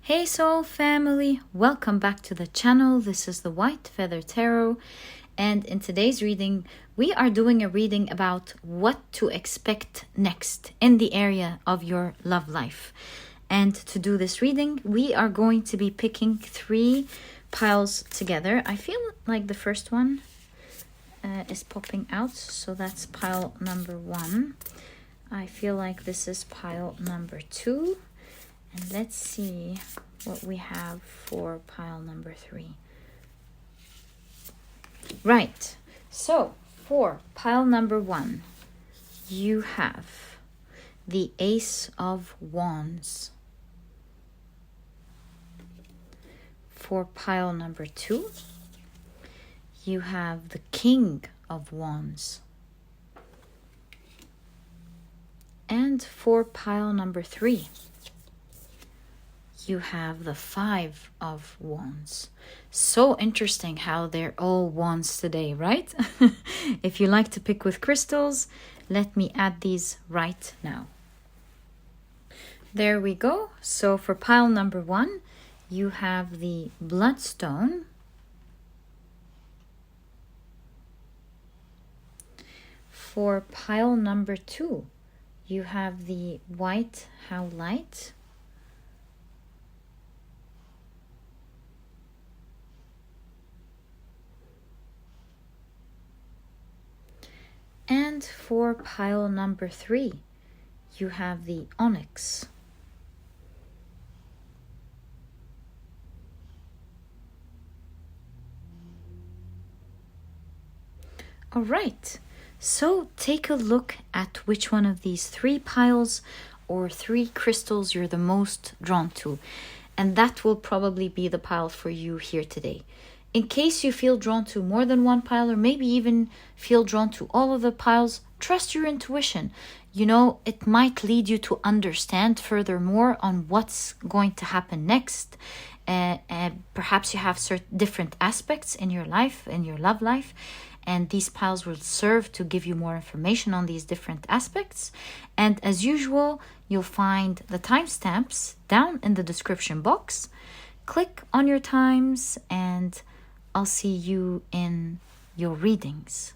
Hey Soul family, welcome back to the channel. This is the White Feather Tarot, and in today's reading we are doing a reading about what to expect next in the area of your love life. And to do this reading we are going to be picking 3 piles together. I feel like the first one is popping out, so that's pile number 1. I feel like this is pile number 2. And let's see what we have for pile number 3. Right, so for pile number 1, you have the Ace of Wands. For pile number 2, you have the King of Wands. And for pile number 3, you have the 5 of Wands. So interesting how they're all wands today, right? If you like to pick with crystals, let me add these right now. There we go. So for pile number 1, you have the Bloodstone. For pile number 2, you have the White Howlite. And for pile number 3, you have the Onyx. All right, so take a look at which one of these 3 piles or 3 crystals you're the most drawn to. And that will probably be the pile for you here today. In case you feel drawn to more than one pile, or maybe even feel drawn to all of the piles, trust your intuition. You know, it might lead you to understand furthermore on what's going to happen next. Perhaps you have certain different aspects in your life, in your love life, and these piles will serve to give you more information on these different aspects. And as usual, you'll find the timestamps down in the description box. Click on your times and I'll see you in your readings.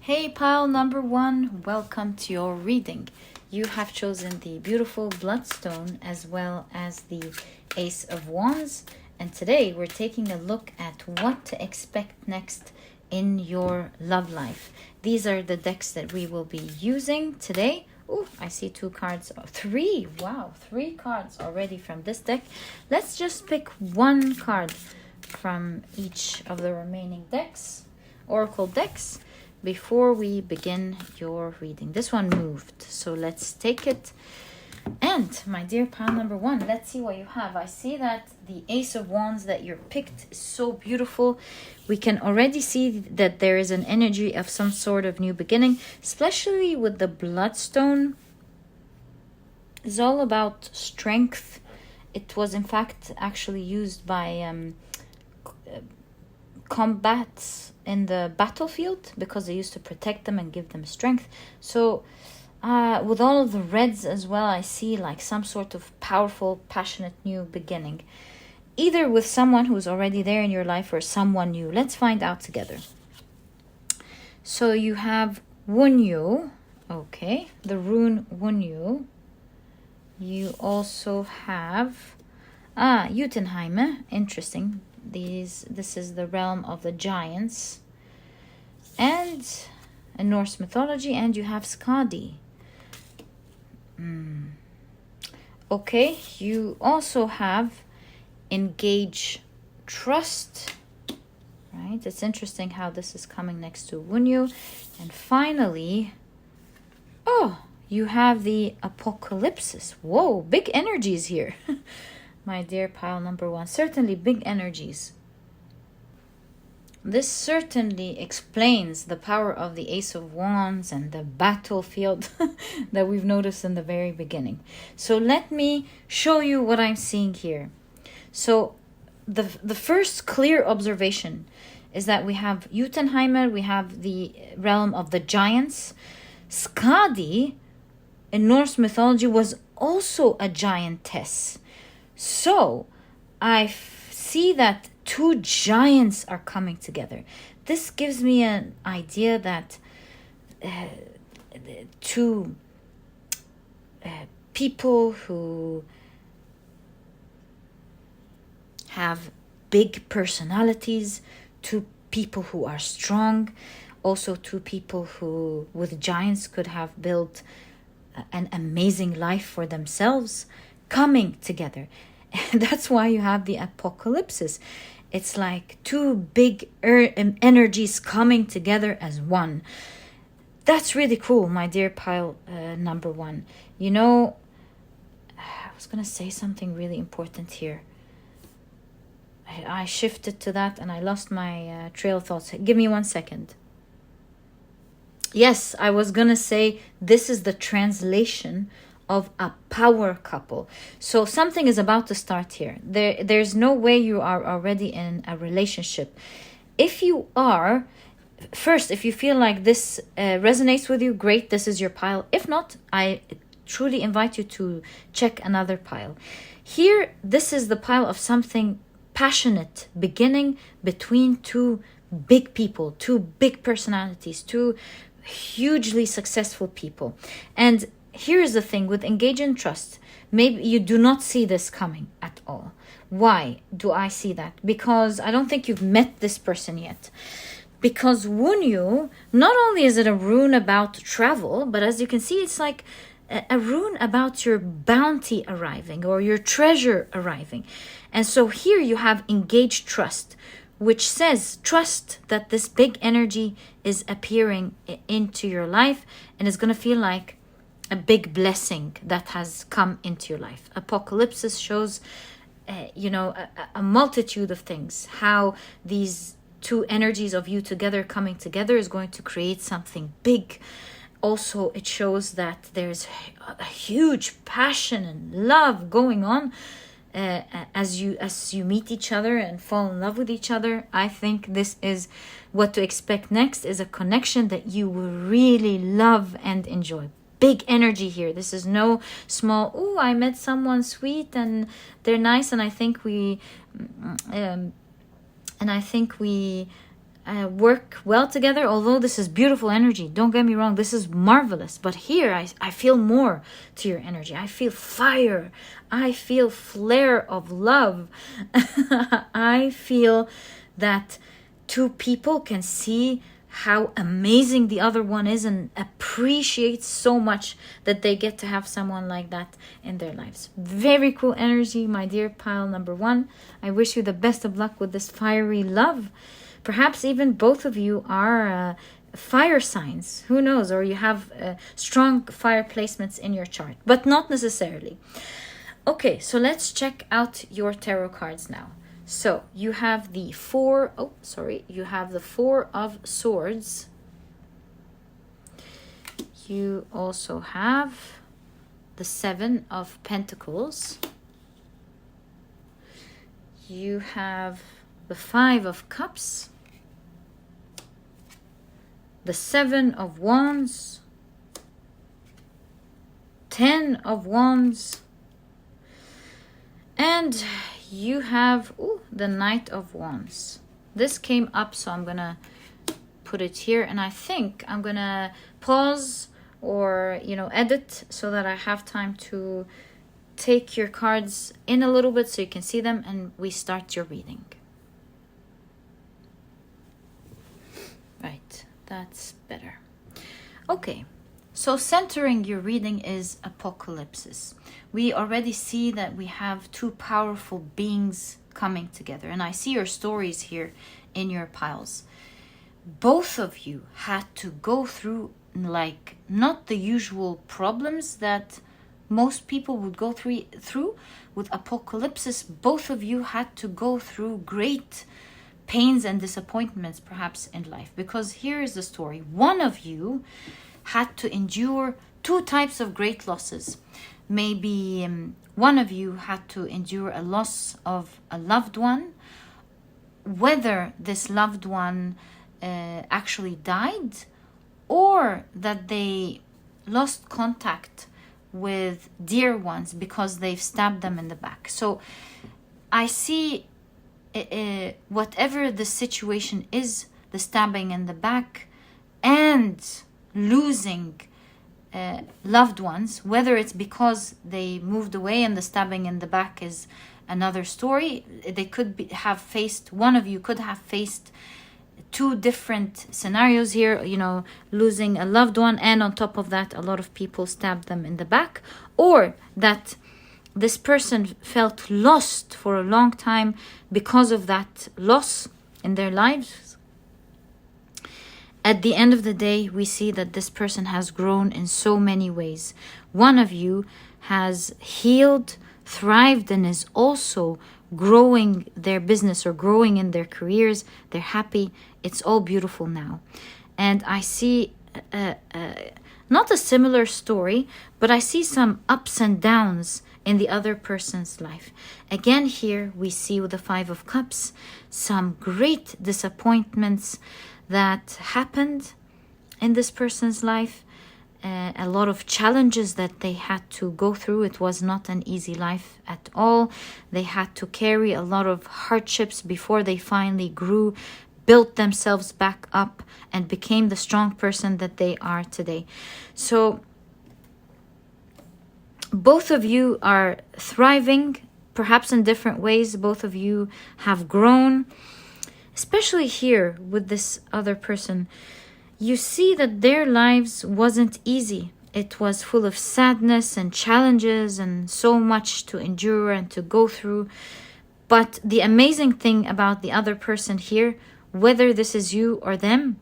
Hey pile number 1, welcome to your reading. You have chosen the beautiful Bloodstone as well as the Ace of Wands. And today we're taking a look at what to expect next in your love life. These are the decks that we will be using today. Oh, I see 2 cards. 3. Wow, 3 cards already from this deck. Let's just pick 1 card from each of the remaining decks, Oracle decks, before we begin your reading. This one moved, so let's take it. And my dear pile number 1, let's see what you have. I see that the Ace of Wands that you picked is so beautiful. We can already see that there is an energy of some sort of new beginning, especially with the Bloodstone. It's all about strength. It was in fact actually used by combats in the battlefield because they used to protect them and give them strength. So with all of the reds as well, I see like some sort of powerful, passionate new beginning, either with someone who's already there in your life or someone new. Let's find out together. So you have Wunyu, okay, the rune Wunyu. You also have Jotunheim, interesting. This is the realm of the giants and in Norse mythology, and you have Skadi. Okay, you also have Engage Trust, right? It's interesting how this is coming next to Wunyu. And finally, Oh, you have the apocalypse. Whoa, big energies here. My dear pile number 1. Certainly big energies. This certainly explains the power of the Ace of Wands and the battlefield that we've noticed in the very beginning. So let me show you what I'm seeing here. So the first clear observation is that we have Jotunheimer, we have the realm of the giants. Skadi in Norse mythology was also a giantess. So I see that 2 giants are coming together. This gives me an idea that 2 people who have big personalities, 2 people who are strong, also 2 people who with giants could have built an amazing life for themselves, coming together. And that's why you have the apocalypse. It's like 2 big energies coming together as one. That's really cool, my dear pile number 1. You know, I was going to say something really important here. I shifted to that and I lost my trail of thoughts. Give me 1 second. Yes, I was going to say this is the translation of a power couple. So something is about to start here. There's no way you are already in a relationship. If you are, first, if you feel like this resonates with you, great, this is your pile. If not, I truly invite you to check another pile. Here, this is the pile of something passionate beginning between 2 big people, 2 big personalities, 2 hugely successful people. And here's the thing with engage in trust. Maybe you do not see this coming at all. Why do I see that? Because I don't think you've met this person yet. Because Wunyu, not only is it a rune about travel, but as you can see, it's like a rune about your bounty arriving or your treasure arriving. And so here you have engaged trust, which says trust that this big energy is appearing into your life and is going to feel like a big blessing that has come into your life. Apocalypse shows, a multitude of things, how these 2 energies of you together coming together is going to create something big. Also, it shows that there's a huge passion and love going on as you meet each other and fall in love with each other. I think this is what to expect next, is a connection that you will really love and enjoy. Big energy here. This is no small, I met someone sweet and they're nice and I think we work well together. Although this is beautiful energy, don't get me wrong, this is marvelous. But here I feel more to your energy. I feel fire. I feel flare of love. I feel that 2 people can see how amazing the other one is and appreciate so much that they get to have someone like that in their lives. Very cool energy, my dear pile number 1. I wish you the best of luck with this fiery love. Perhaps even both of you are fire signs. Who knows? Or you have strong fire placements in your chart, but not necessarily. Okay, so let's check out your tarot cards now. So you have the 4 of Swords. You also have the 7 of Pentacles. You have the 5 of Cups, the 7 of Wands, 10 of Wands, and you have the Knight of Wands. This came up, so I'm gonna put it here, and I think I'm gonna pause or edit so that I have time to take your cards in a little bit so you can see them, and we start your reading. Right, that's better. Okay, so centering your reading is Apocalypse. We already see that we have 2 powerful beings coming together, and I see your stories here in your piles. Both of you had to go through like not the usual problems that most people would go through. With apocalypsis, both of you had to go through great pains and disappointments perhaps in life, because here is the story. One of you had to endure two types of great losses. Maybe one of you had to endure a loss of a loved one, whether this loved one actually died or that they lost contact with dear ones because they've stabbed them in the back. So I see whatever the situation is, the stabbing in the back and losing loved ones, whether it's because they moved away and the stabbing in the back is another story. They could have faced, one of you could have faced two different scenarios here, losing a loved one, and on top of that a lot of people stabbed them in the back, or that this person felt lost for a long time because of that loss in their lives. At the end of the day, we see that this person has grown in so many ways. One of you has healed, thrived, and is also growing their business or growing in their careers. They're happy. It's all beautiful now. And I see not a similar story, but I see some ups and downs in the other person's life. Again, here we see with the Five of Cups some great disappointments that happened in this person's life. A lot of challenges that they had to go through. It was not an easy life at all. They had to carry a lot of hardships before they finally grew, built themselves back up, and became the strong person that they are today. So both of you are thriving, perhaps in different ways. Both of you have grown, especially here with this other person. You see that their lives wasn't easy. It was full of sadness and challenges and so much to endure and to go through. But the amazing thing about the other person here, whether this is you or them,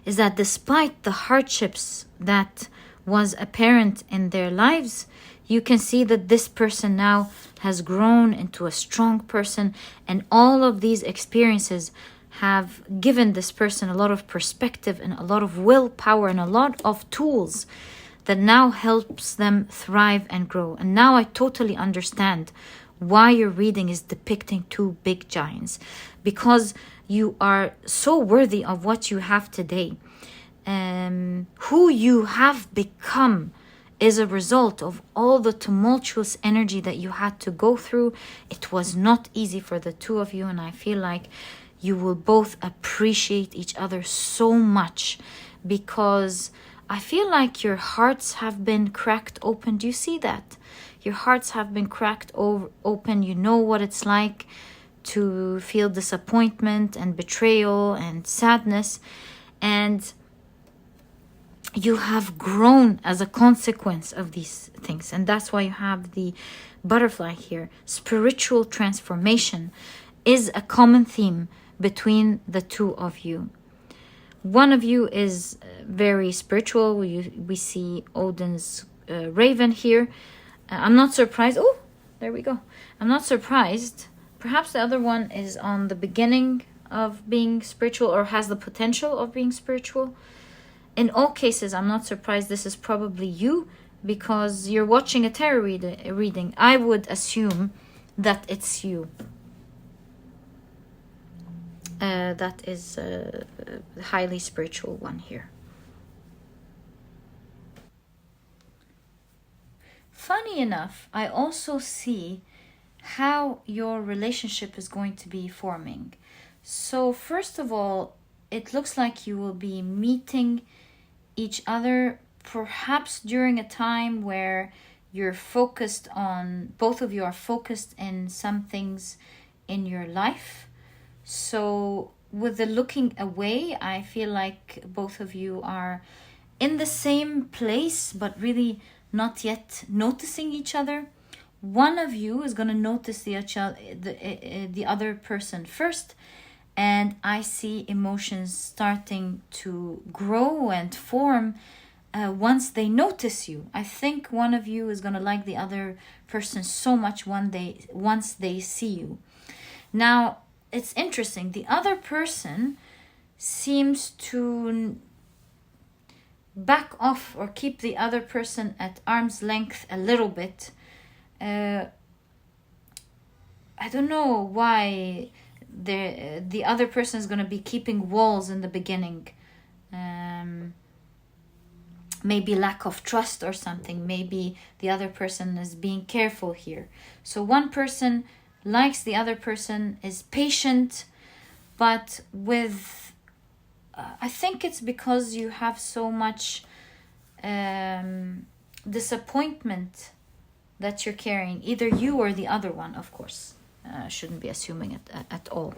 is that despite the hardships that was apparent in their lives, you can see that this person now has grown into a strong person, and all of these experiences have given this person a lot of perspective and a lot of willpower and a lot of tools that now helps them thrive and grow. And now I totally understand why your reading is depicting two big giants, because you are so worthy of what you have today. Who you have become is a result of all the tumultuous energy that you had to go through. It was not easy for the two of you, and I feel like you will both appreciate each other so much, because I feel like your hearts have been cracked open. Do you see that? Your hearts have been cracked open. You know what it's like to feel disappointment and betrayal and sadness, and you have grown as a consequence of these things. And that's why you have the butterfly here. Spiritual transformation is a common theme between the two of you. One of you is very spiritual. We see Odin's raven here. I'm not surprised. Oh, there we go. I'm not surprised. Perhaps the other one is on the beginning of being spiritual or has the potential of being spiritual. In all cases, I'm not surprised. This is probably you, because you're watching a tarot reading. I would assume that it's you. That is a highly spiritual one here. Funny enough, I also see how your relationship is going to be forming. So first of all, it looks like you will be meeting each other perhaps during a time where you're focused on, both of you are focused in some things in your life. So with the looking away, I feel like both of you are in the same place, but really not yet noticing each other. One of you is going to notice the other person first, And I see emotions starting to grow and form once they notice you. I think one of you is going to like the other person so much once they see you. Now, it's interesting. The other person seems to back off or keep the other person at arm's length a little bit. I don't know why the other person is going to be keeping walls in the beginning. Maybe lack of trust or something. Maybe the other person is being careful here. So one person likes the other person, is patient, but with I think it's because you have so much disappointment that you're carrying, either you or the other one, of course. Shouldn't be assuming it at all.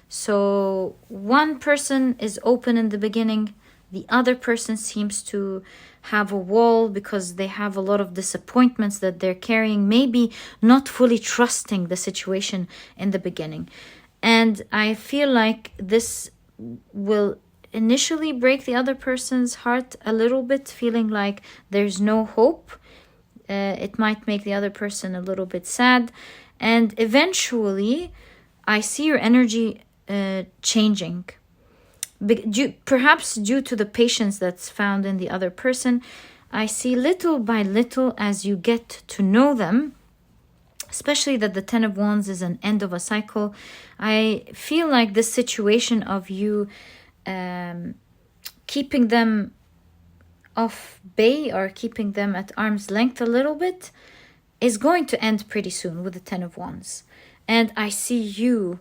So one person is open in the beginning. The other person seems to have a wall because they have a lot of disappointments that they're carrying, maybe not fully trusting the situation in the beginning. And I feel like this will initially break the other person's heart a little bit, feeling like there's no hope. It might make the other person a little bit sad. And eventually, I see your energy changing. Perhaps due to the patience that's found in the other person, I see little by little as you get to know them, especially that the Ten of Wands is an end of a cycle. I feel like this situation of you keeping them off bay or keeping them at arm's length a little bit is going to end pretty soon with the Ten of Wands. And I see you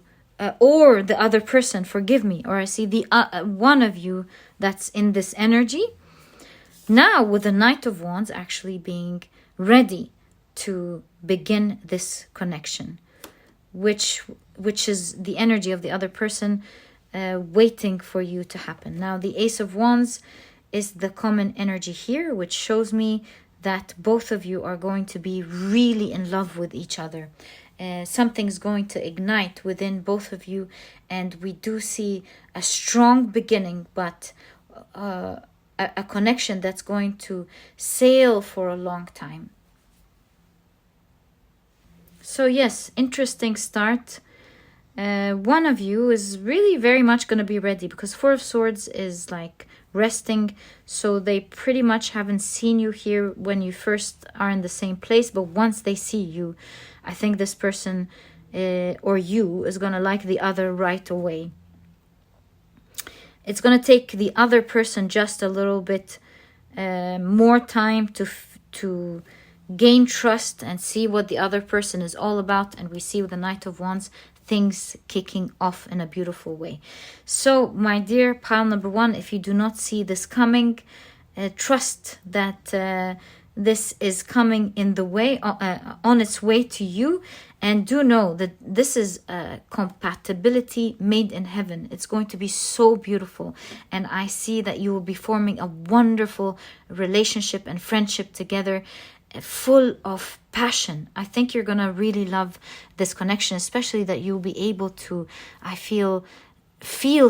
or the other person, forgive me, or I see the one of you that's in this energy now with the Knight of Wands actually being ready to begin this connection, which is the energy of the other person waiting for you to happen. Now the Ace of Wands is the common energy here, which shows me that both of you are going to be really in love with each other. Something's going to ignite within both of you, and we do see a strong beginning, but a connection that's going to sail for a long time. So yes, interesting start. One of you is really very much going to be ready, because Four of Swords is like resting, so they pretty much haven't seen you here when you first are in the same place, but once they see you, I think this person or you is going to like the other right away. It's going to take the other person just a little bit more time to gain trust and see what the other person is all about. And we see with the Knight of Wands, things kicking off in a beautiful way. So, my dear pile number one, if you do not see this coming, trust that this is coming in the way, on its way to you. And do know that this is a compatibility made in heaven. It's going to be so beautiful. And I see that you will be forming a wonderful relationship and friendship together, full of passion. I think you're going to really love this connection, especially that you'll be able to, I feel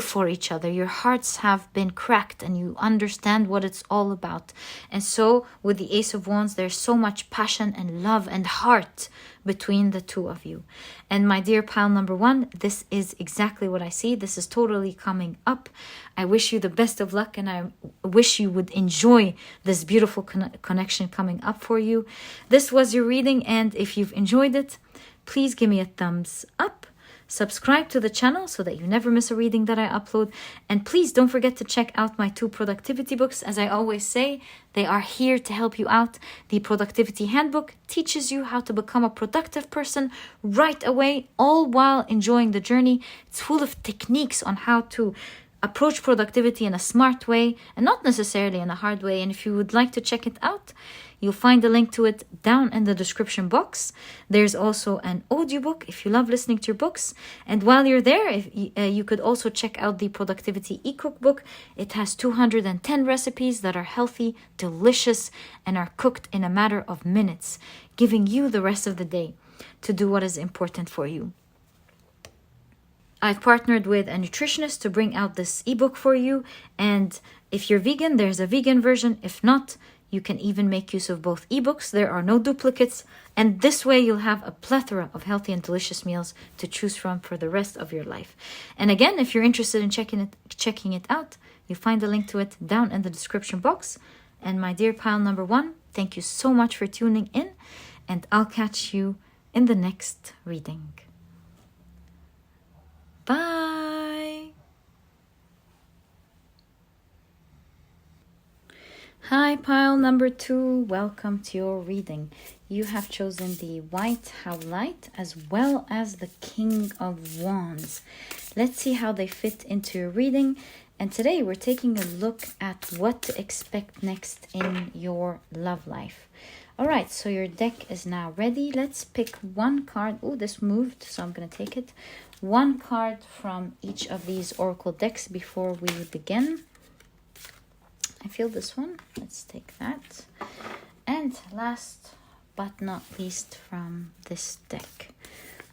for each other. Your hearts have been cracked and you understand what it's all about. And so with the Ace of Wands, there's so much passion and love and heart between the two of you. And my dear pile number one, this is exactly what I see. This is totally coming up. I wish you the best of luck, and I wish you would enjoy this beautiful connection coming up for you. This was your reading, and if you've enjoyed it, please give me a thumbs up. Subscribe to the channel so that you never miss a reading that I upload. And please don't forget to check out my 2 productivity books. As I always say, they are here to help you out. The Productivity Handbook teaches you how to become a productive person right away, all while enjoying the journey. It's full of techniques on how to approach productivity in a smart way and not necessarily in a hard way. And if you would like to check it out, you'll find a link to it down in the description box. There's also an audiobook if you love listening to your books. And while you're there, you could also check out the Productivity e-cookbook. It has 210 recipes that are healthy, delicious, and are cooked in a matter of minutes, giving you the rest of the day to do what is important for you. I've partnered with a nutritionist to bring out this ebook for you. And if you're vegan, there's a vegan version. If not, you can even make use of both ebooks. There are no duplicates. And this way you'll have a plethora of healthy and delicious meals to choose from for the rest of your life. And again, if you're interested in checking it out, you'll find a link to it down in the description box. And my dear pile number 1, thank you so much for tuning in. And I'll catch you in the next reading. Bye. Hi, pile number 2. Welcome to your reading. You have chosen the White Howlite as well as the King of Wands. Let's see how they fit into your reading. And today we're taking a look at what to expect next in your love life. All right, so your deck is now ready. Let's pick one card. Oh, this moved, so I'm going to take it. One card from each of these oracle decks before we begin. I feel this one. Let's take that. And last but not least from this deck,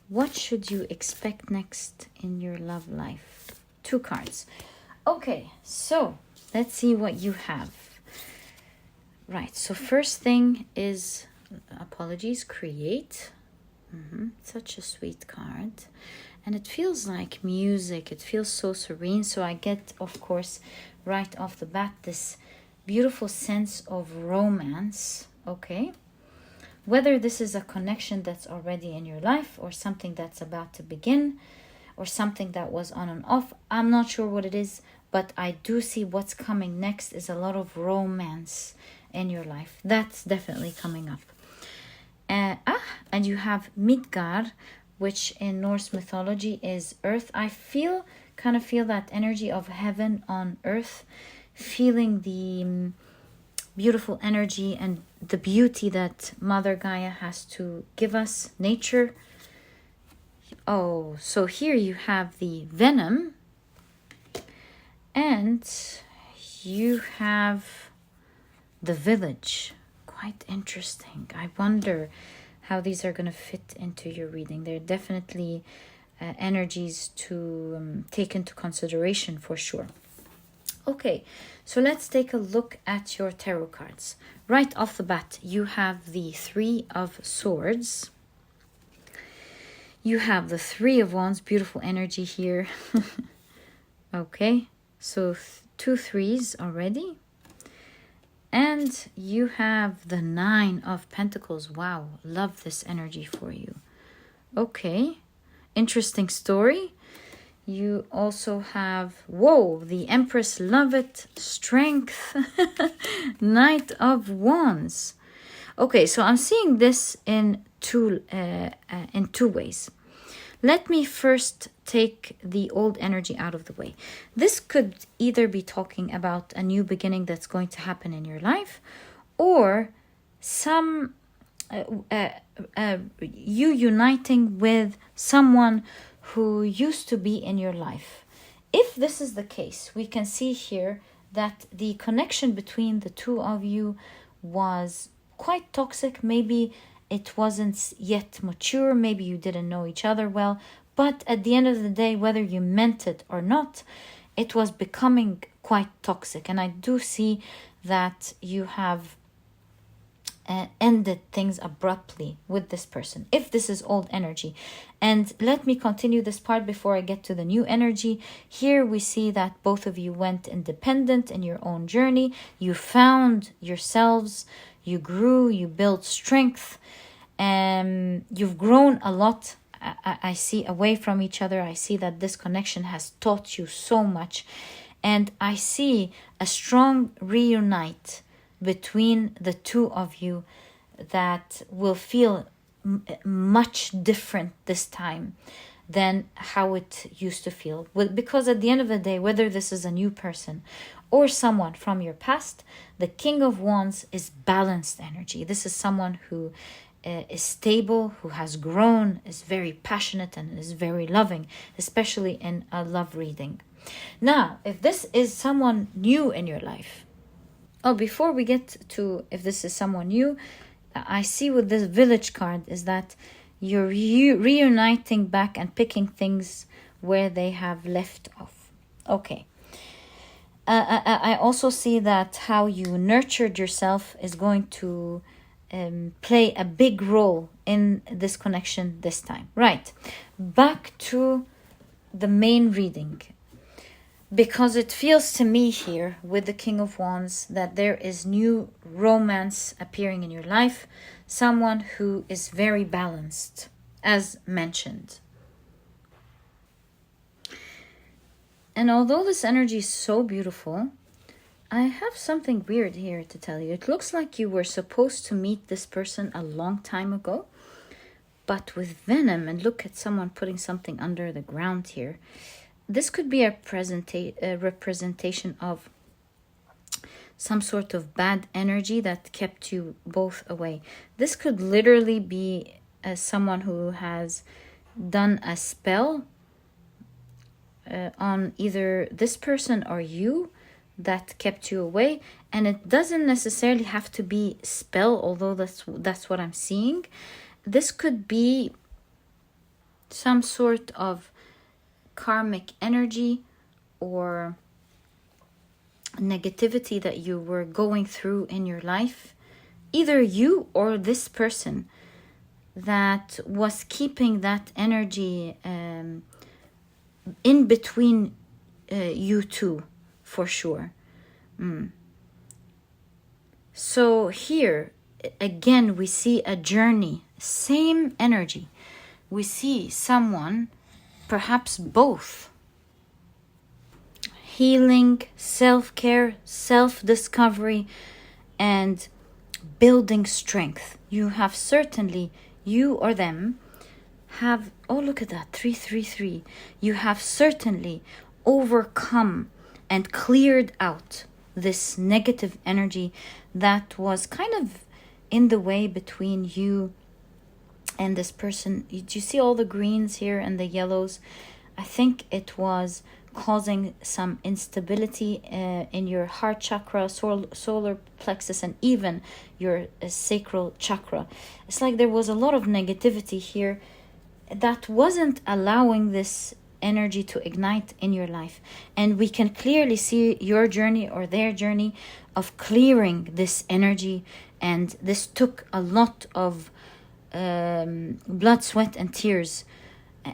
what should you expect next in your love life? 2 cards. Okay, so let's see what you have. Right, so first thing is, apologies, create. Such a sweet card. And it feels like music. It feels so serene. So I get, of course, right off the bat, this beautiful sense of romance. Okay. Whether this is a connection that's already in your life or something that's about to begin or something that was on and off, I'm not sure what it is, but I do see what's coming next is a lot of romance in your life. That's definitely coming up. And you have Midgard, which in Norse mythology is earth. I kind of feel that energy of heaven on earth, feeling the beautiful energy and the beauty that Mother Gaia has to give us, nature. Oh, so here you have the venom, and you have the village. Quite interesting. I wonder how these are going to fit into your reading. They're definitely energies to take into consideration for sure. Okay, so let's take a look at your tarot cards. Right off the bat, you have the 3 of Swords. You have the 3 of Wands, beautiful energy here. Okay, so 2 3s already. And you have the 9 of Pentacles. Wow, love this energy for you. Okay, interesting story. You also have, whoa, the Empress, love it, strength, Knight of Wands. Okay, so I'm seeing this in two ways. Let me first take the old energy out of the way. This could either be talking about a new beginning that's going to happen in your life, or some you uniting with someone who used to be in your life. If this is the case, we can see here that the connection between the 2 of you was quite toxic. Maybe it wasn't yet mature. Maybe you didn't know each other well. But at the end of the day, whether you meant it or not, it was becoming quite toxic. And I do see that you have ended things abruptly with this person, if this is old energy. And let me continue this part before I get to the new energy. Here we see that both of you went independent in your own journey. You found yourselves, you grew, you built strength, and you've grown a lot. I see away from each other. I see that this connection has taught you so much. And I see a strong reunite between the 2 of you that will feel much different this time than how it used to feel. Because at the end of the day, whether this is a new person or someone from your past, the King of Wands is balanced energy. This is someone who is stable, who has grown, is very passionate, and is very loving, especially in a love reading. Now, if this is someone new in your life, before we get to if this is someone new, I see with this village card is that you're reuniting back and picking things where they have left off. Okay. I also see that how you nurtured yourself is going to play a big role in this connection this time. Right. Back to the main reading. Because it feels to me here with the King of Wands that there is new romance appearing in your life. Someone who is very balanced, as mentioned. And although this energy is so beautiful, I have something weird here to tell you. It looks like you were supposed to meet this person a long time ago, but with venom, and look at someone putting something under the ground here. This could be a representation of some sort of bad energy that kept you both away. This could literally be someone who has done a spell on either this person or you that kept you away. And it doesn't necessarily have to be spell, although that's what I'm seeing. This could be some sort of karmic energy or negativity that you were going through in your life, either you or this person, that was keeping that energy in between you two, for sure. So here again we see a journey, same energy. We see someone, perhaps both, healing, self-care, self-discovery, and building strength. You have certainly, you or them have, oh look at that, 333. You have certainly overcome and cleared out this negative energy that was kind of in the way between you and this person. Do you see all the greens here and the yellows? I think it was causing some instability in your heart chakra, solar plexus, and even your sacral chakra. It's like there was a lot of negativity here that wasn't allowing this energy to ignite in your life. And we can clearly see your journey or their journey of clearing this energy. And this took a lot of blood, sweat, and tears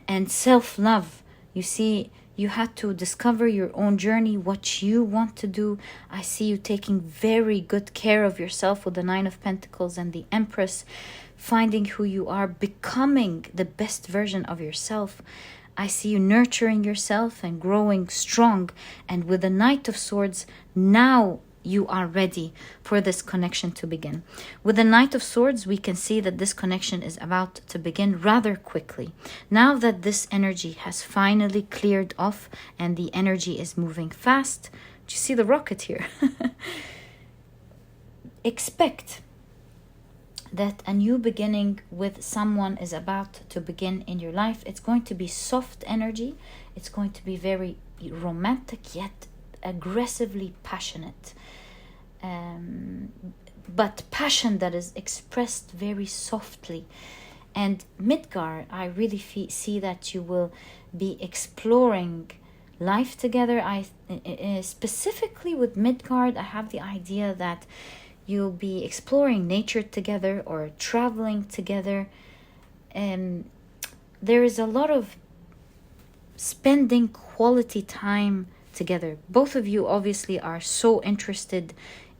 and self-love. You see, you had to discover your own journey, what you want to do. I see you taking very good care of yourself with the Nine of Pentacles and the Empress, finding who you are, becoming the best version of yourself. I see you nurturing yourself and growing strong. And with the Knight of Swords, now you are ready for this connection to begin. With the Knight of Swords, we can see that this connection is about to begin rather quickly. Now that this energy has finally cleared off and the energy is moving fast. Do you see the rocket here? Expect that a new beginning with someone is about to begin in your life. It's going to be soft energy. It's going to be very romantic, yet aggressively passionate. But passion that is expressed very softly. And Midgard, I really see that you will be exploring life together. Specifically with Midgard, I have the idea that you'll be exploring nature together or traveling together. And there is a lot of spending quality time together. Both of you obviously are so interested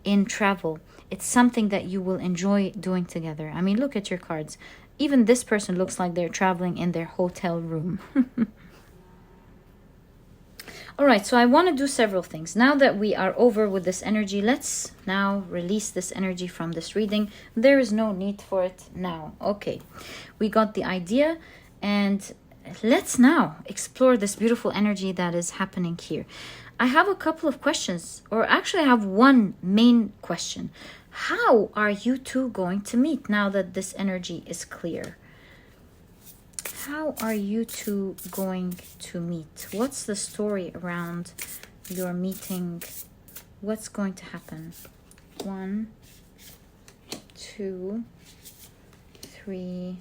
in travel. It's something that you will enjoy doing together. I mean, look at your cards. Even this person looks like they're traveling in their hotel room. All right, so I want to do several things. Now that we are over with this energy, let's now release this energy from this reading. There is no need for it now. Okay, we got the idea, and let's now explore this beautiful energy that is happening here. I have a couple of questions, or actually I have one main question. How are you two going to meet now that this energy is clear? How are you two going to meet? What's the story around your meeting? What's going to happen? 1, 2, 3,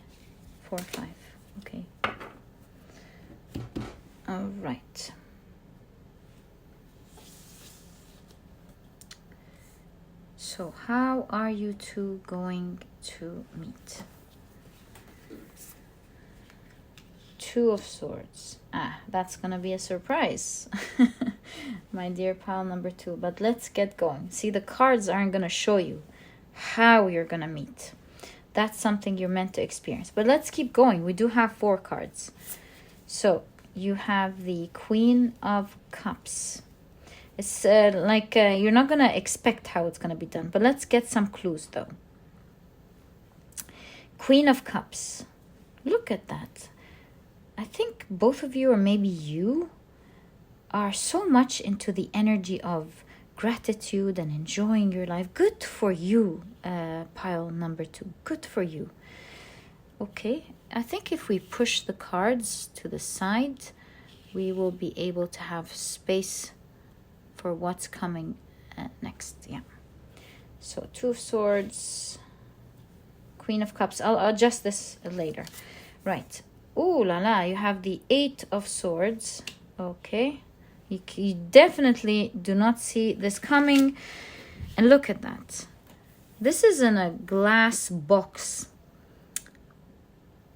4, 5. Okay. All right. So how are you two going to meet? Two of Swords. That's gonna be a surprise. My dear pile number 2. But let's get going. See, the cards aren't gonna show you how you're gonna meet. That's something you're meant to experience. But let's keep going. We do have 4 cards. So you have the Queen of Cups. It's you're not gonna expect how it's gonna be done. But let's get some clues though. Queen of Cups. Look at that. I think both of you, or maybe you, are so much into the energy of gratitude and enjoying your life. Good for you, pile number 2. Good for you. Okay, I think if we push the cards to the side, we will be able to have space for what's coming next. Yeah. So 2 of Swords, Queen of Cups. I'll adjust this later. Right. Ooh la la, you have the 8 of Swords. Okay. You definitely do not see this coming. And look at that. This is in a glass box.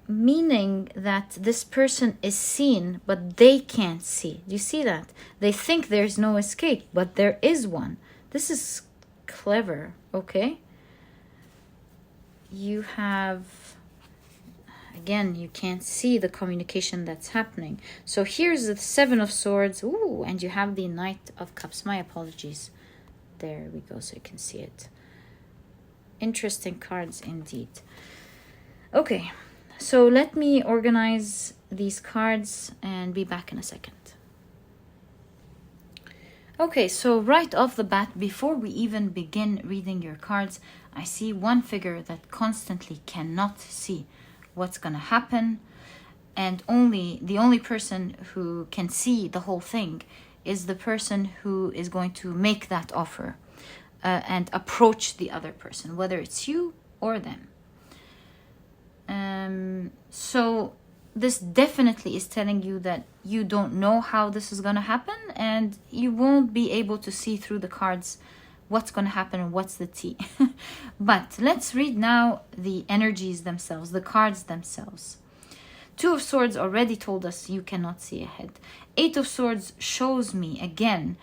Meaning that this person is seen, but they can't see. Do you see that? They think there's no escape, but there is one. This is clever, okay? You have... Again, you can't see the communication that's happening. So here's the 7 of Swords. Ooh, and you have the Knight of Cups. My apologies. There we go, so you can see it. Interesting cards indeed. Okay, so let me organize these cards and be back in a second. Okay, so right off the bat, before we even begin reading your cards, I see one figure that constantly cannot see what's going to happen, and the only person who can see the whole thing is the person who is going to make that offer and approach the other person, whether it's you or them. So this definitely is telling you that you don't know how this is going to happen, and you won't be able to see through the cards what's going to happen and what's the tea. But let's read now the energies themselves, the cards themselves. 2 of Swords already told us you cannot see ahead. 8 of Swords shows me again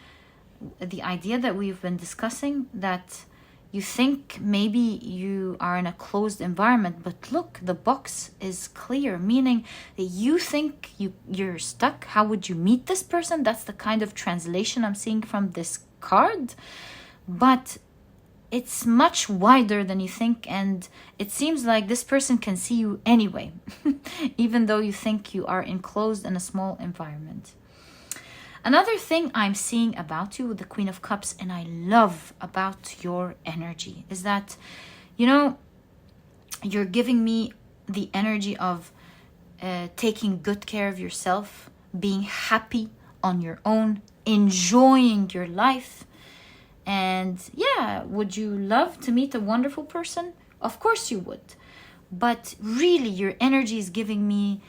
the idea that we've been discussing, that you think maybe you are in a closed environment, but look, the box is clear, meaning that you think you're stuck. How would you meet this person? That's the kind of translation I'm seeing from this card. But it's much wider than you think, and it seems like this person can see you anyway, even though you think you are enclosed in a small environment. Another thing I'm seeing about you with the Queen of Cups, and I love about your energy, is that, you know, you're giving me the energy of taking good care of yourself, being happy on your own, enjoying your life. And yeah, would you love to meet a wonderful person? Of course you would. But really, your energy is giving me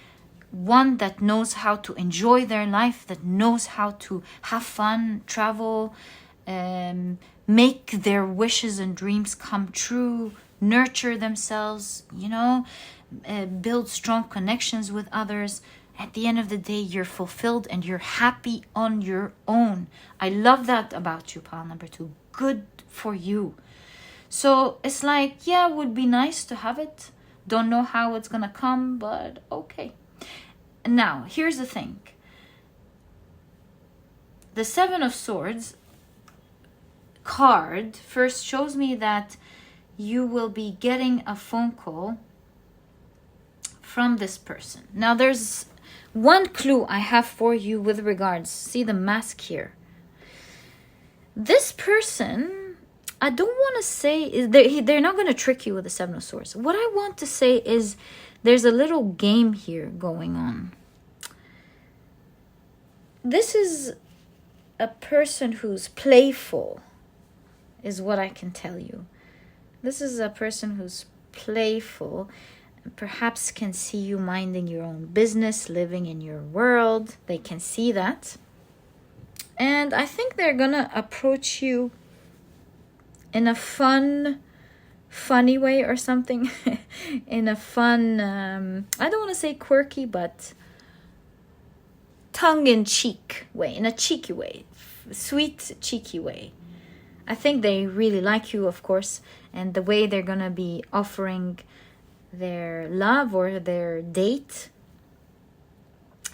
one that knows how to enjoy their life, that knows how to have fun, travel, make their wishes and dreams come true, nurture themselves, you know, build strong connections with others. At the end of the day, you're fulfilled and you're happy on your own. I love that about you, pile number 2. Good for you. So it's like, yeah, would be nice to have it. Don't know how it's gonna come, but okay. Now, here's the thing. The 7 of Swords card first shows me that you will be getting a phone call from this person. Now, there's one clue I have for you with regards. See the mask here. This person, I don't want to say, they're not going to trick you with the 7 of Swords. What I want to say is there's a little game here going on. This is a person who's playful, is what I can tell you. This is a person who's playful. perhaps can see you minding your own business, living in your world. They can see that. And I think they're gonna approach you in a funny way or something. In a fun, I don't want to say quirky, but tongue-in-cheek way, in a cheeky way, sweet, cheeky way. I think they really like you, of course, and the way they're gonna be offering their love or their date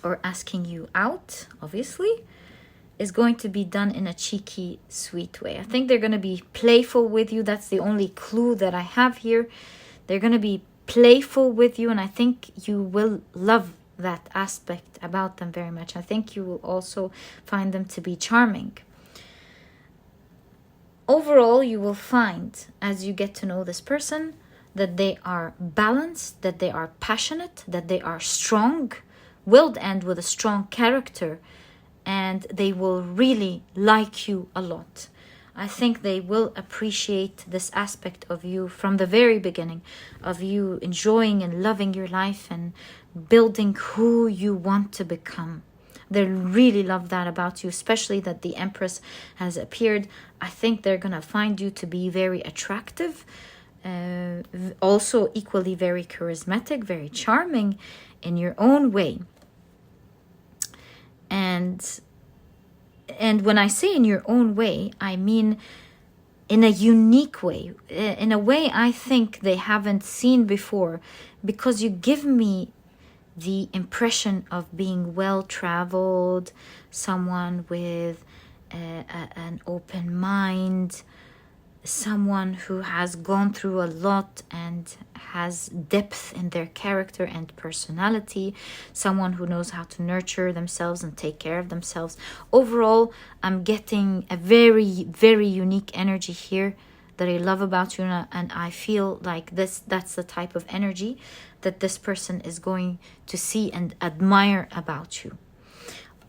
or asking you out, obviously, is going to be done in a cheeky, sweet way. I think they're going to be playful with you. That's the only clue that I have here. They're going to be playful with you, and I think you will love that aspect about them very much. I think you will also find them to be charming. Overall, you will find, as you get to know this person, that they are balanced, that they are passionate, that they are strong-willed and with a strong character, and they will really like you a lot. I think they will appreciate this aspect of you from the very beginning, of you enjoying and loving your life and building who you want to become. They really love that about you, especially that the Empress has appeared. I think they're going to find you to be very attractive, also equally very charismatic, very charming in your own way. And when I say in your own way, I mean in a unique way, in a way I think they haven't seen before, because you give me the impression of being well-traveled, someone with an open mind, someone who has gone through a lot and has depth in their character and personality, someone who knows how to nurture themselves and take care of themselves. Overall, I'm getting a very, very unique energy here that I love about you, and I feel like that's the type of energy that this person is going to see and admire about you.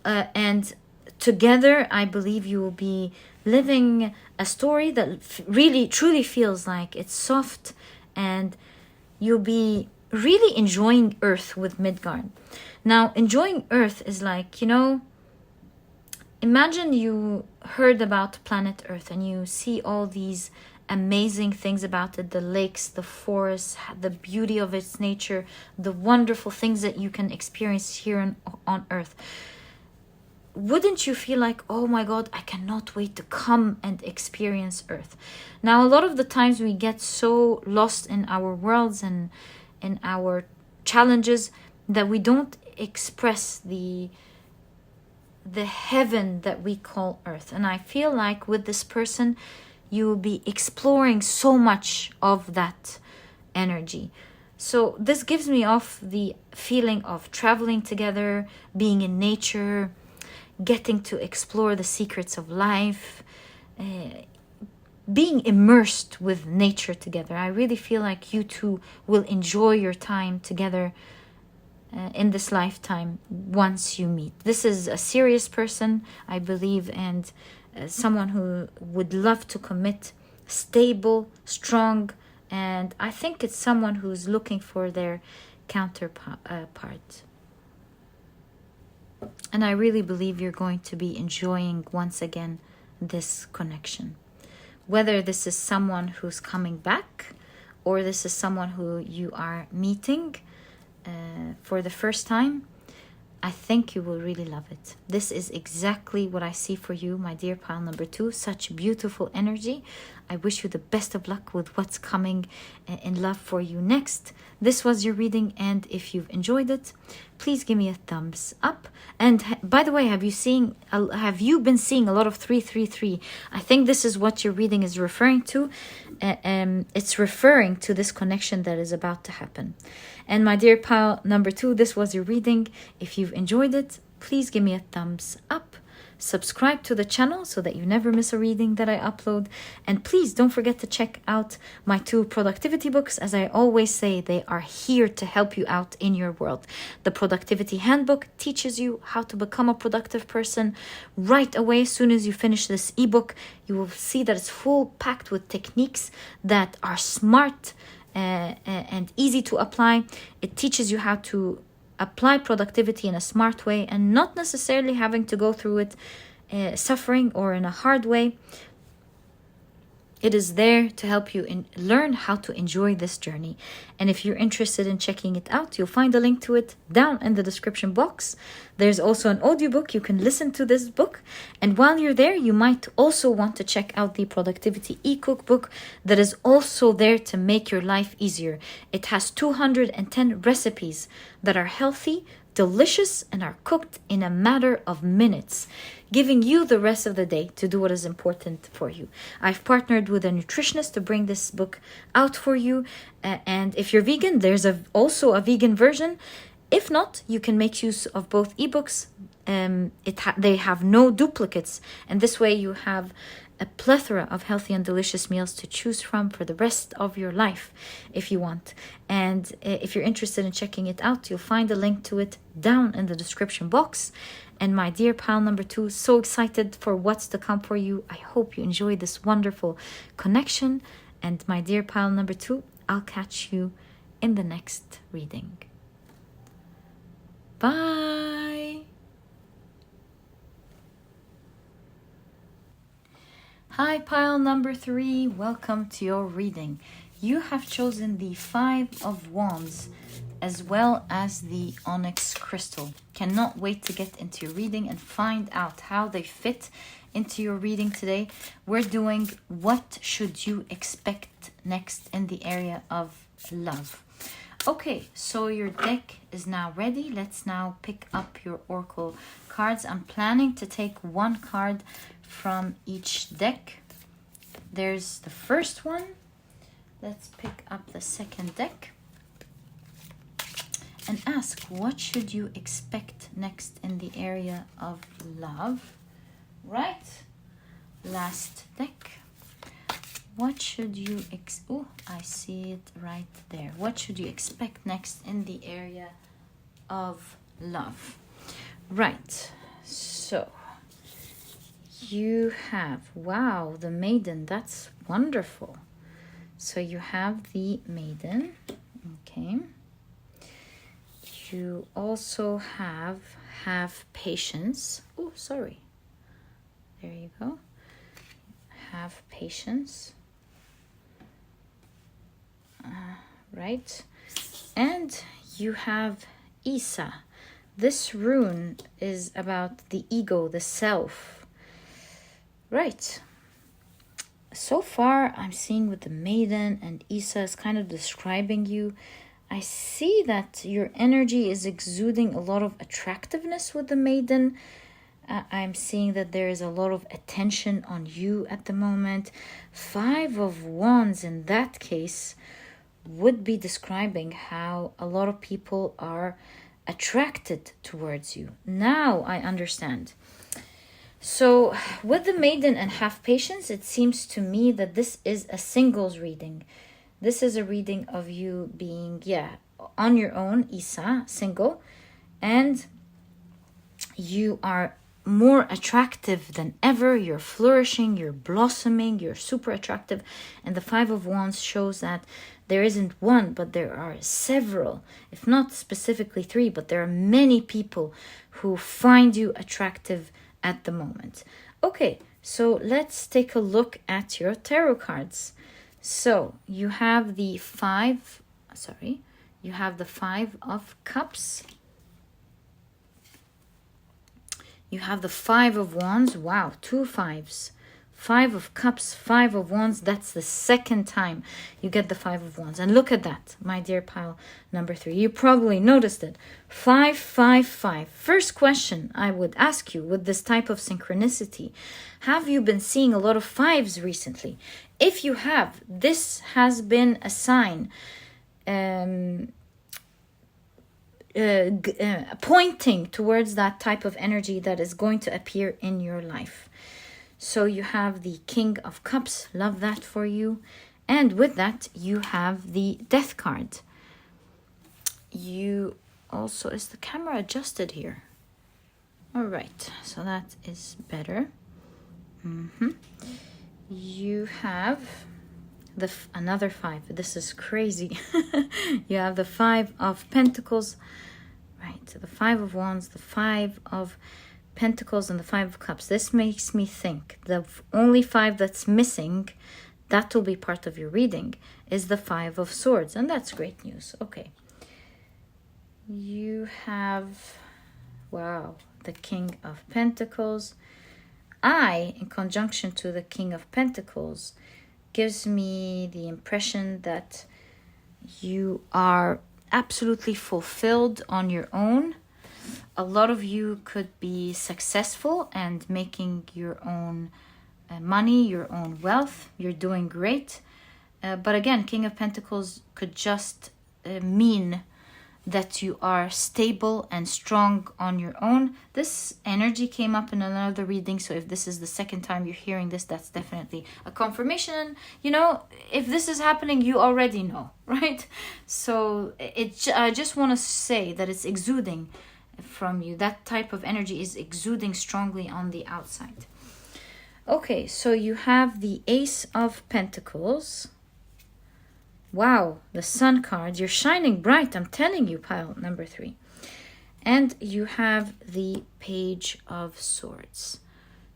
And together, I believe you will be living a story that really, truly feels like it's soft, and you'll be really enjoying Earth with Midgard. Now, enjoying Earth is like, imagine you heard about planet Earth and you see all these amazing things about it, the lakes, the forests, the beauty of its nature, the wonderful things that you can experience here on Earth. Wouldn't you feel like, oh my God, I cannot wait to come and experience Earth? Now, a lot of the times we get so lost in our worlds and in our challenges that we don't express the heaven that we call Earth. And I feel like with this person, you will be exploring so much of that energy. So this gives me off the feeling of traveling together, being in nature, getting to explore the secrets of life, being immersed with nature together. I really feel like you two will enjoy your time together in this lifetime once you meet. This is a serious person, I believe, and someone who would love to commit, stable, strong, and I think it's someone who's looking for their counterpart. And I really believe you're going to be enjoying once again this connection. Whether this is someone who's coming back or this is someone who you are meeting for the first time, I think you will really love it. This is exactly what I see for you, my dear pile number 2. Such beautiful energy. I wish you the best of luck with what's coming in love for you next. This was your reading, and if you've enjoyed it, please give me a thumbs up. And by the way, have you been seeing a lot of 333? I think this is what your reading is referring to. It's referring to this connection that is about to happen. And my dear pile number 2, this was your reading. If you've enjoyed it, please give me a thumbs up. Subscribe to the channel so that you never miss a reading that I upload. And please don't forget to check out my 2 productivity books. As I always say, they are here to help you out in your world. The Productivity Handbook teaches you how to become a productive person right away. As soon as you finish this ebook, you will see that it's full packed with techniques that are smart and easy to apply. It teaches you how to apply productivity in a smart way and not necessarily having to go through it suffering or in a hard way. It is there to help you learn how to enjoy this journey. And if you're interested in checking it out, you'll find a link to it down in the description box. There's also an audiobook. You can listen to this book. And while you're there, you might also want to check out the Productivity e-cookbook that is also there to make your life easier. It has 210 recipes that are healthy, delicious, and are cooked in a matter of minutes, giving you the rest of the day to do what is important for you. I've partnered with a nutritionist to bring this book out for you. And if you're vegan, there's also a vegan version. If not, you can make use of both ebooks. They have no duplicates. And this way you have a plethora of healthy and delicious meals to choose from for the rest of your life if you want. And if you're interested in checking it out, you'll find a link to it down in the description box. And my dear pile number 2, so excited for what's to come for you. I hope you enjoy this wonderful connection. And my dear pile number 2, I'll catch you in the next reading. Bye. Hi, pile number 3. Welcome to your reading. You have chosen the 5 of Wands as well as the Onyx crystal. Cannot wait to get into your reading and find out how they fit into your reading today. We're doing what should you expect next in the area of love. Okay, so your deck is now ready. Let's now pick up your oracle cards. I'm planning to take one card from each deck. There's the first one. Let's pick up the second deck and ask, what should you expect next in the area of love? Right? Last deck. What should you I see it right there. What should you expect next in the area of love? Right. So you have, wow, the maiden. That's wonderful. So you have the maiden. Okay. You also have patience. Oh, sorry. There you go. Have patience. Right. And you have Isa. This rune is about the ego, the self. Right. So far, I'm seeing with the maiden and Isa is kind of describing you. I see that your energy is exuding a lot of attractiveness with the maiden. I'm seeing that there is a lot of attention on you at the moment. 5 of Wands in that case would be describing how a lot of people are attracted towards you. Now I understand. So with the maiden and have patience, it seems to me that this is a singles reading. This is a reading of you being, on your own, Isa, single, and you are more attractive than ever. You're flourishing, you're blossoming, you're super attractive. And the 5 of Wands shows that there isn't one, but there are several, if not specifically 3, but there are many people who find you attractive at the moment. Okay, so let's take a look at your tarot cards. So you have the 5 of Cups. You have the 5 of Wands. Wow, 2 5s. 5 of Cups, 5 of Wands. That's the second time you get the 5 of Wands. And look at that, my dear pile number 3. You probably noticed it. 5, 5, 5. First question I would ask you with this type of synchronicity. Have you been seeing a lot of 5s recently? If you have, this has been a sign pointing towards that type of energy that is going to appear in your life. So you have the King of Cups. Love that for you. And with that, you have the Death card. You also, is the camera adjusted here? All right, so that is better. You have another 5. This is crazy. You have the 5 of Pentacles, right? So the 5 of Wands, the 5 of Pentacles, and the 5 of Cups. This makes me think the only 5 that's missing, that will be part of your reading, is the 5 of Swords, and that's great news. Okay. You have, wow, the King of Pentacles. In conjunction to the King of Pentacles, gives me the impression that you are absolutely fulfilled on your own. A lot of you could be successful and making your own money, your own wealth. You're doing great. But again, King of Pentacles could just mean that you are stable and strong on your own. This energy came up in another reading, so if this is the second time you're hearing this, that's definitely a confirmation. You know, if this is happening, you already know, right? So I just want to say that it's exuding from you. That type of energy is exuding strongly on the outside. Okay, so you have the Ace of Pentacles. Wow, the Sun card. You're shining bright, I'm telling you, pile number 3. And you have the Page of Swords.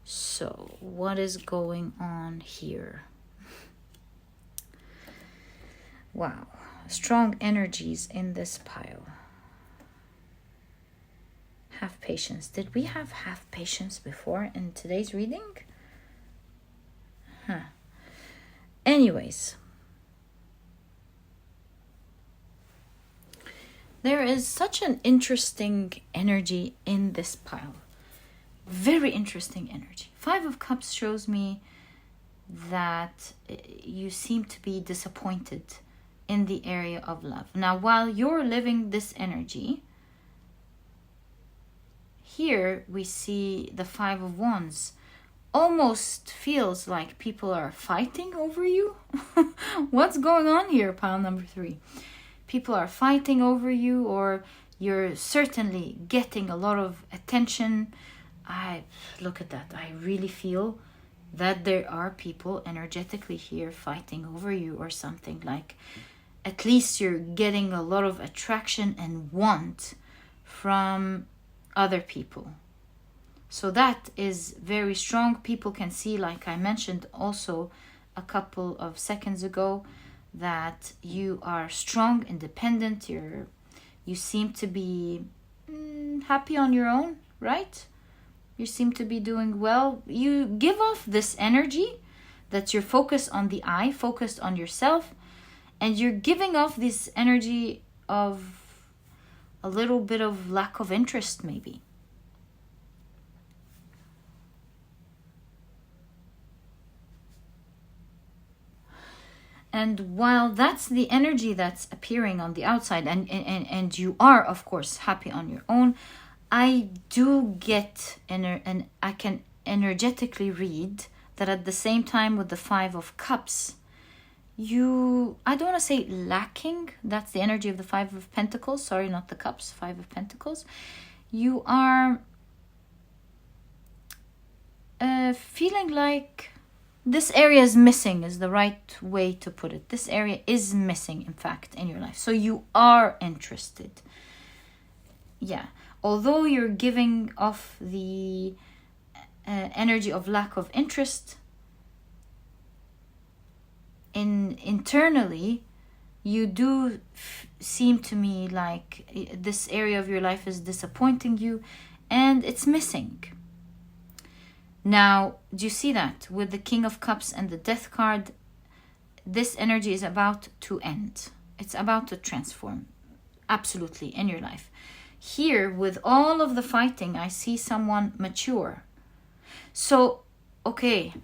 So, what is going on here? Wow, strong energies in this pile. Have patience. Did we have patience before in today's reading? Anyways. There is such an interesting energy in this pile. Very interesting energy. 5 of Cups shows me that you seem to be disappointed in the area of love. Now, while you're living this energy, here we see the 5 of Wands. Almost feels like people are fighting over you. What's going on here, pile number 3? People are fighting over you, or you're certainly getting a lot of attention. Look at that. I really feel that there are people energetically here fighting over you or something. Like, at least you're getting a lot of attraction and want from other people. So that is very strong. People can see, like I mentioned also a couple of seconds ago, that you are strong, independent. You seem to be happy on your own, right? You seem to be doing well. You give off this energy that you're focused on the eye, focused on yourself, and you're giving off this energy of a little bit of lack of interest, maybe. And while that's the energy that's appearing on the outside, and you are, of course, happy on your own, I do get, and I can energetically read that at the same time with the 5 of Cups, I don't want to say lacking, that's the energy of the 5 of Pentacles, sorry, not the Cups, 5 of Pentacles. You are feeling like this area is missing, is the right way to put it. This area is missing, in fact, in your life. So you are interested. Yeah. Although you're giving off the energy of lack of interest, internally, you do seem to me like this area of your life is disappointing you and it's missing. Now, do you see that? With the King of Cups and the Death card, this energy is about to end. It's about to transform, absolutely, in your life. Here, with all of the fighting, I see someone mature. So, okay.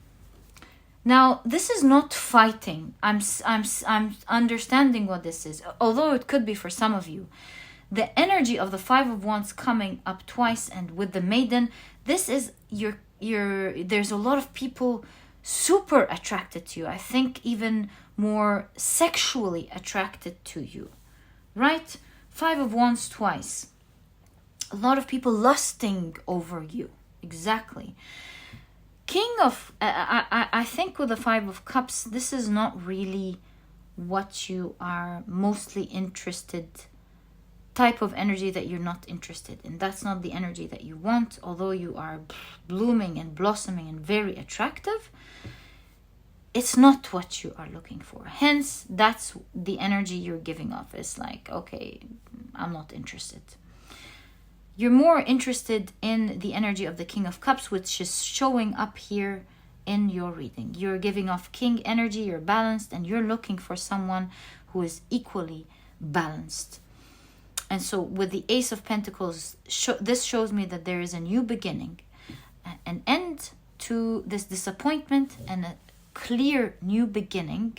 Now, this is not fighting. I'm understanding what this is. Although it could be for some of you. The energy of the 5 of Wands coming up twice, and with the Maiden, this is there's a lot of people super attracted to you. I think even more sexually attracted to you, right? 5 of Wands twice. A lot of people lusting over you. Exactly. King of, I think with the Five of Cups, this is not really what you are mostly interested, type of energy that you're not interested in. That's not the energy that you want, although you are blooming and blossoming and very attractive. It's not what you are looking for. Hence, that's the energy you're giving off. It's like, okay, I'm not interested. You're more interested in the energy of the King of Cups, which is showing up here in your reading. You're giving off king energy, you're balanced, and you're looking for someone who is equally balanced. And so with the Ace of Pentacles, this shows me that there is a new beginning, an end to this disappointment, and a clear new beginning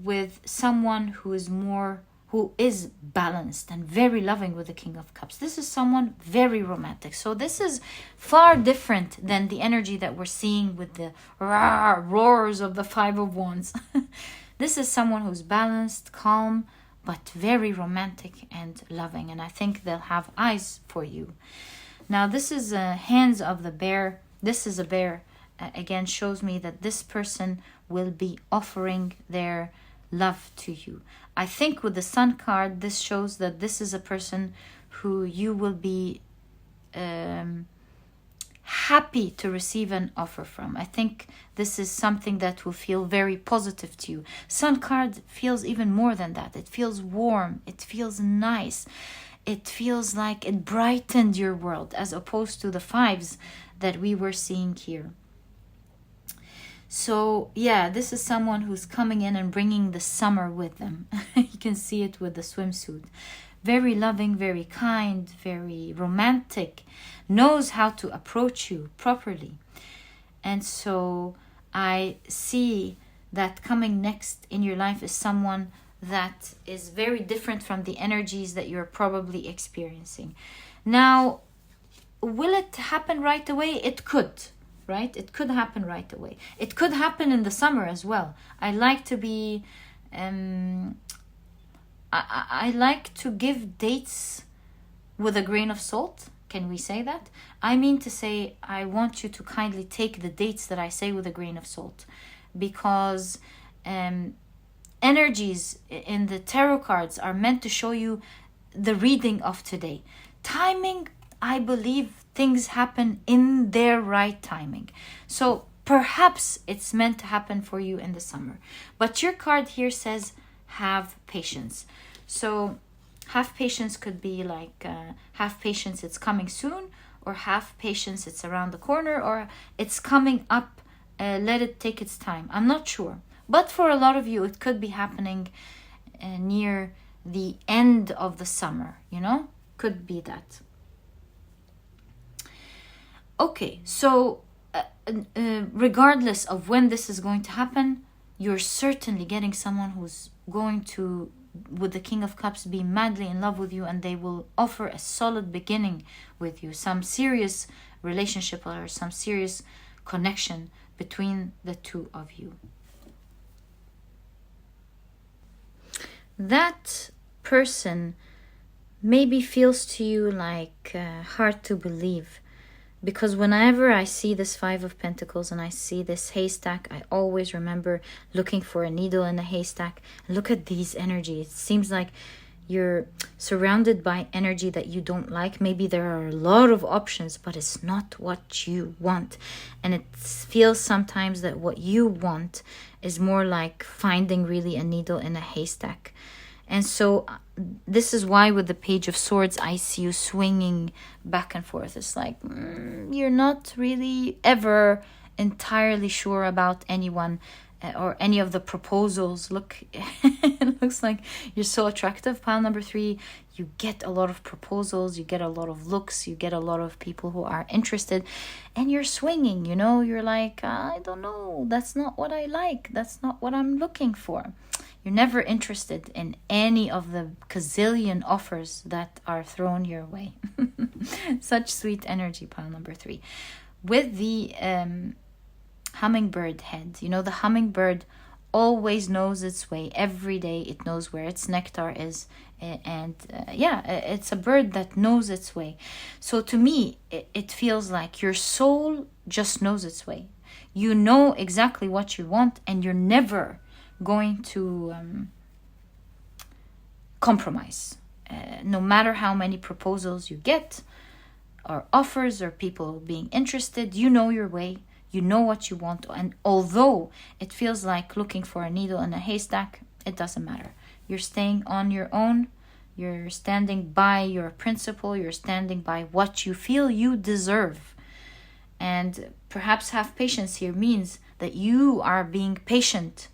with someone who is balanced and very loving with the King of Cups. This is someone very romantic. So this is far different than the energy that we're seeing with the roars of the Five of Wands. This is someone who's balanced, calm, but very romantic and loving. And I think they'll have eyes for you. Now this is hands of the bear. This is a bear. Again, shows me that this person will be offering their love to you. I think with the Sun card, this shows that this is a person who you will be happy to receive an offer from. I think this is something that will feel very positive to you. Sun card feels even more than that. It feels warm. It feels nice. It feels like it brightened your world, as opposed to the fives that we were seeing here. So yeah, this is someone who's coming in and bringing the summer with them. You can see it with the swimsuit. Very loving, very kind, very romantic, knows how to approach you properly. And so I see that coming next in your life is someone that is very different from the energies that you're probably experiencing. Now, will it happen right away? It could. Right? It could happen right away. It could happen in the summer as well. I like to be I like to give dates with a grain of salt. Can we say that? I mean to say, I want you to kindly take the dates that I say with a grain of salt, because energies in the tarot cards are meant to show you the reading of today. Timing, I believe things happen in their right timing. So perhaps it's meant to happen for you in the summer. But your card here says have patience. So have patience could be like have patience, it's coming soon, or have patience, it's around the corner, or it's coming up, let it take its time. I'm not sure. But for a lot of you, it could be happening near the end of the summer, Could be that. Okay, so regardless of when this is going to happen, you're certainly getting someone who's going to, with the King of Cups, be madly in love with you, and they will offer a solid beginning with you, some serious relationship or some serious connection between the two of you. That person maybe feels to you like hard to believe. Because whenever I see this Five of Pentacles and I see this haystack, I always remember looking for a needle in a haystack. Look at these energies. It seems like you're surrounded by energy that you don't like. Maybe there are a lot of options, but it's not what you want. And it feels sometimes that what you want is more like finding really a needle in a haystack. And so this is why with the Page of Swords, I see you swinging back and forth. It's like you're not really ever entirely sure about anyone or any of the proposals. Look, it looks like you're so attractive. Pile number 3, you get a lot of proposals, you get a lot of looks, you get a lot of people who are interested, and you're swinging, You're like, I don't know, that's not what I like. That's not what I'm looking for. You're never interested in any of the gazillion offers that are thrown your way. Such sweet energy, pile number 3. With the hummingbird head, the hummingbird always knows its way. Every day it knows where its nectar is. And it's a bird that knows its way. So to me, it feels like your soul just knows its way. You know exactly what you want, and you're never going to compromise. No matter how many proposals you get, or offers, or people being interested, you know your way, you know what you want. And although it feels like looking for a needle in a haystack, it doesn't matter. You're staying on your own, you're standing by your principle, you're standing by what you feel you deserve. And perhaps have patience here means that you are being patient,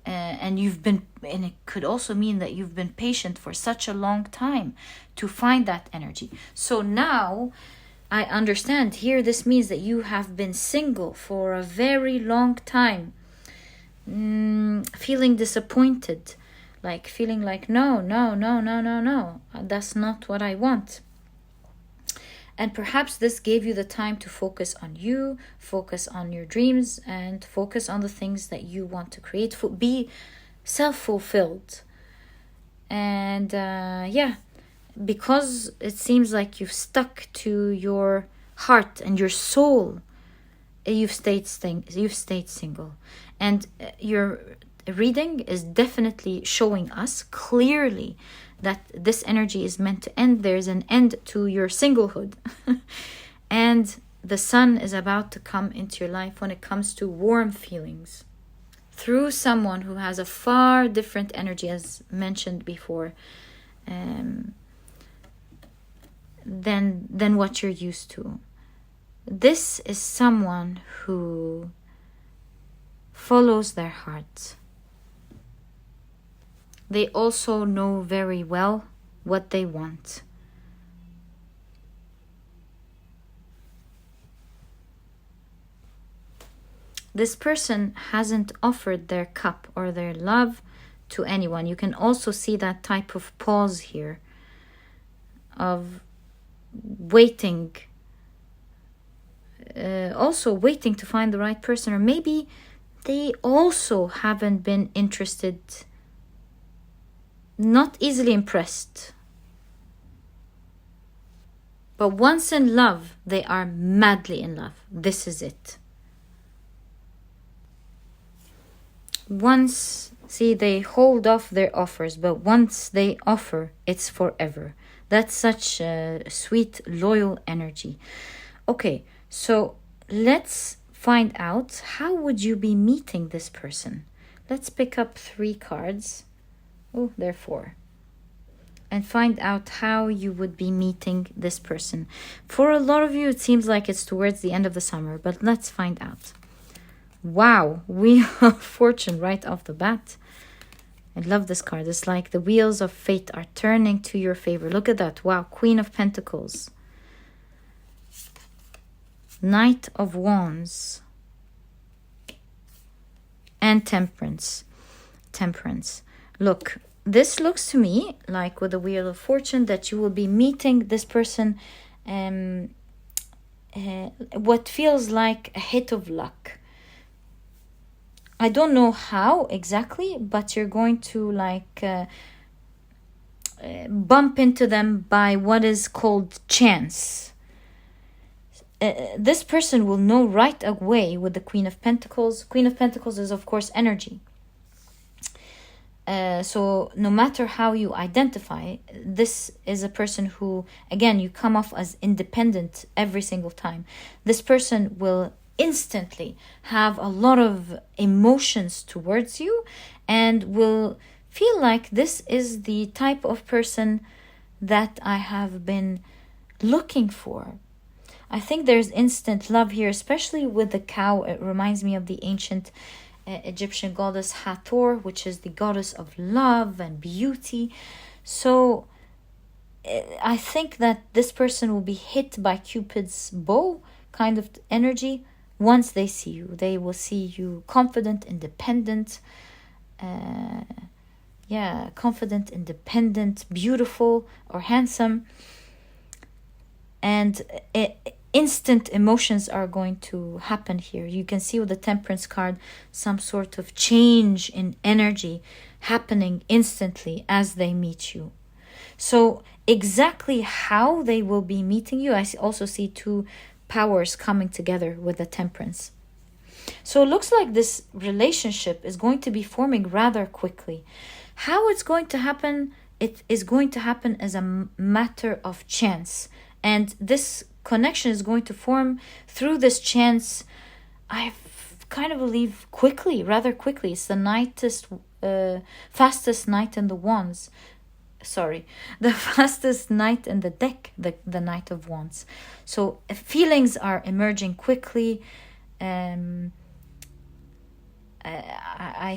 and it could also mean that you've been patient for such a long time to find that energy. So now I understand here, this means that you have been single for a very long time, feeling disappointed, like feeling like no, that's not what I want. And perhaps this gave you the time to focus on you, focus on your dreams, and focus on the things that you want to create. Be self-fulfilled. And because it seems like you've stuck to your heart and your soul, you've stayed single. And your reading is definitely showing us clearly that this energy is meant to end. There's an end to your singlehood. And the sun is about to come into your life when it comes to warm feelings, through someone who has a far different energy, as mentioned before, than what you're used to. This is someone who follows their heart. They also know very well what they want. This person hasn't offered their cup or their love to anyone. You can also see that type of pause here of waiting, also waiting to find the right person. Or maybe they also haven't been interested, not easily impressed. But once in love, they are madly in love. This is it. Once, see, they hold off their offers, but once they offer, it's forever. That's such a sweet, loyal energy. Okay, so let's find out, how would you be meeting this person? Let's pick up 3 cards. Oh, there are 4. And find out how you would be meeting this person. For a lot of you, it seems like it's towards the end of the summer, but let's find out. Wow, Wheel of Fortune right off the bat. I love this card. It's like the wheels of fate are turning to your favor. Look at that. Wow, Queen of Pentacles. Knight of Wands. And Temperance. Look, this looks to me like with the Wheel of Fortune that you will be meeting this person, what feels like a hit of luck. I don't know how exactly, but you're going to bump into them by what is called chance. This person will know right away with the Queen of Pentacles. Queen of Pentacles is, of course, energy. So no matter how you identify, this is a person who, again, you come off as independent every single time. This person will instantly have a lot of emotions towards you and will feel like this is the type of person that I have been looking for. I think there's instant love here, especially with the cow. It reminds me of the ancient Egyptian goddess Hathor, which is the goddess of love and beauty. So I think that this person will be hit by Cupid's bow kind of energy. Once they see you, they will see you confident, independent, beautiful or handsome. And instant emotions are going to happen here. You can see with the Temperance card, some sort of change in energy happening instantly as they meet you. So exactly how they will be meeting you, I also see 2 powers coming together with the Temperance. So it looks like this relationship is going to be forming rather quickly. How it's going to happen, it is going to happen as a matter of chance. And this connection is going to form through this chance, I kind of believe, rather quickly. It's the fastest knight in the wands. Sorry, the fastest knight in the deck, the Knight of Wands. So feelings are emerging quickly. I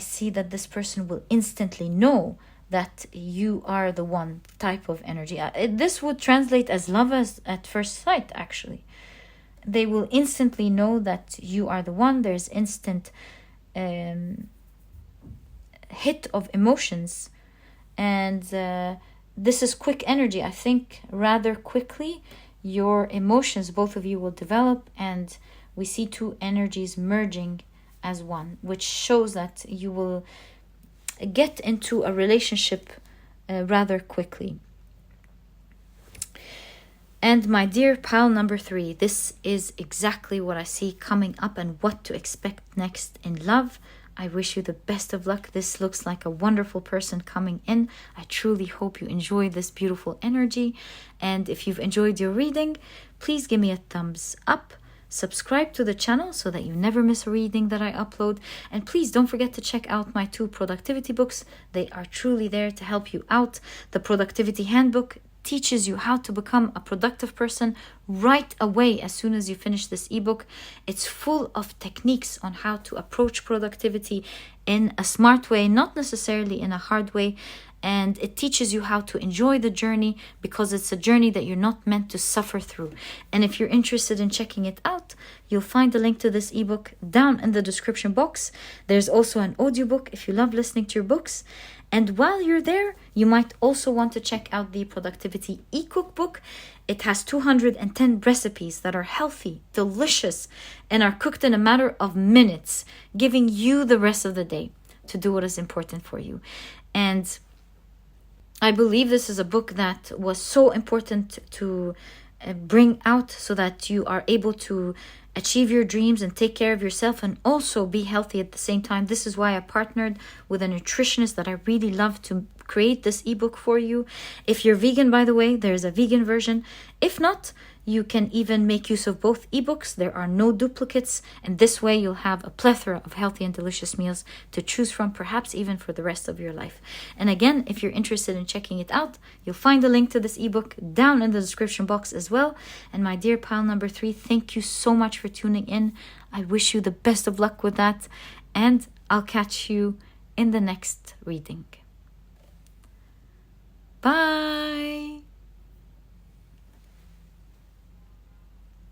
see that this person will instantly know that you are the one type of energy. This would translate as love at first sight, actually. They will instantly know that you are the one. There's instant hit of emotions. And this is quick energy. I think rather quickly your emotions, both of you, will develop. And we see two energies merging as one, which shows that you will get into a relationship rather quickly. And my dear pile number 3, this is exactly what I see coming up and what to expect next in love. I wish you the best of luck. This looks like a wonderful person coming in. I truly hope you enjoy this beautiful energy. And if you've enjoyed your reading, please give me a thumbs up. Subscribe to the channel so that you never miss a reading that I upload. And please don't forget to check out my 2 productivity books. They are truly there to help you out. The Productivity Handbook teaches you how to become a productive person right away as soon as you finish this ebook. It's full of techniques on how to approach productivity in a smart way, not necessarily in a hard way. And it teaches you how to enjoy the journey, because it's a journey that you're not meant to suffer through. And if you're interested in checking it out, you'll find the link to this ebook down in the description box. There's also an audiobook if you love listening to your books. And while you're there, you might also want to check out the Productivity e-cookbook. It has 210 recipes that are healthy, delicious, and are cooked in a matter of minutes, giving you the rest of the day to do what is important for you. And I believe this is a book that was so important to bring out so that you are able to achieve your dreams and take care of yourself and also be healthy at the same time. This is why I partnered with a nutritionist that I really love to create this ebook for you. If you're vegan, by the way, there's a vegan version. If not, you can even make use of both ebooks. There are no duplicates, and this way you'll have a plethora of healthy and delicious meals to choose from, perhaps even for the rest of your life. And again, if you're interested in checking it out, you'll find a link to this ebook down in the description box as well. And my dear pile number 3, thank you so much for tuning in. I wish you the best of luck with that, and I'll catch you in the next reading. Bye!